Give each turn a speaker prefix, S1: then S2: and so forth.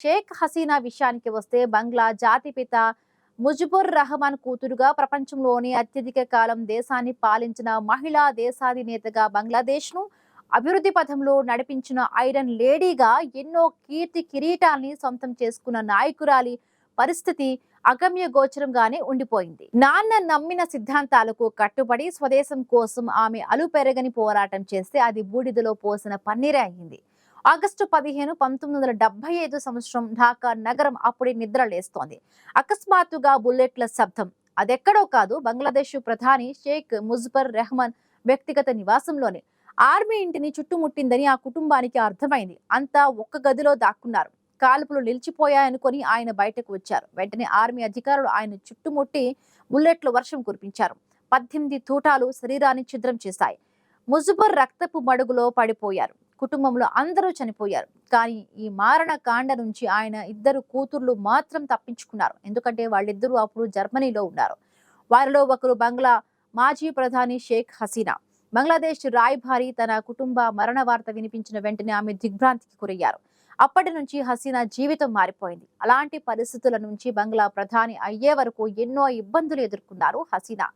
S1: షేక్ హసీనా విషయానికి వస్తే బంగ్లా జాతిపిత ముజిబుర్ రహమాన్ కూతురుగా ప్రపంచంలోని అత్యధిక కాలం దేశాన్ని పాలించిన మహిళా దేశాధినేతగా బంగ్లాదేశ్ను అభివృద్ధి పథంలో నడిపించిన ఐరన్ లేడీగా ఎన్నో కీర్తి కిరీటాల్ని సొంతం చేసుకున్న నాయకురాలి పరిస్థితి అగమ్య గోచరంగానే ఉండిపోయింది. నాన్న నమ్మిన సిద్ధాంతాలకు కట్టుబడి స్వదేశం కోసం ఆమె అలుపెరగని పోరాటం చేస్తే అది బూడిదలో పోసిన పన్నీరే అయింది. ఆగస్టు 15, 1975 సంవత్సరం ఢాకా నగరం అప్పుడే నిద్రలేస్తోంది. అకస్మాత్తుగా బుల్లెట్ల శబ్దం. అదెక్కడో కాదు, బంగ్లాదేశ్ ప్రధాని షేక్ ముజిబుర్ రెహమాన్ వ్యక్తిగత నివాసంలోనే. ఆర్మీ ఇంటిని చుట్టుముట్టిందని ఆ కుటుంబానికి అర్థమైంది. అంతా ఒక్క గదిలో దాక్కున్నారు. కాల్పులు నిలిచిపోయాయనుకొని ఆయన బయటకు వచ్చారు. వెంటనే ఆర్మీ అధికారులు ఆయన చుట్టుముట్టి బుల్లెట్ల వర్షం కురిపించారు. 18 తూటాలు శరీరాన్ని ఛిద్రం చేశాయి. ముజిబుర్ రక్తపు మడుగులో పడిపోయారు. కుటుంబంలో అందరూ చనిపోయారు. కానీ ఈ మారణ కాండ నుంచి ఆయన ఇద్దరు కూతుర్లు మాత్రం తప్పించుకున్నారు. ఎందుకంటే వాళ్ళిద్దరూ అప్పుడు జర్మనీలో ఉన్నారు. వారిలో ఒకరు బంగ్లా మాజీ ప్రధాని షేక్ హసీనా. బంగ్లాదేశ్ రాయబారి తన కుటుంబ మరణ వార్త వినిపించిన వెంటనే ఆమె దిగ్భ్రాంతికి గురయ్యారు. అప్పటి నుంచి హసీనా జీవితం మారిపోయింది. అలాంటి పరిస్థితుల నుంచి బంగ్లా ప్రధాని అయ్యే వరకు ఎన్నో ఇబ్బందులు ఎదుర్కొన్నారు హసీనా.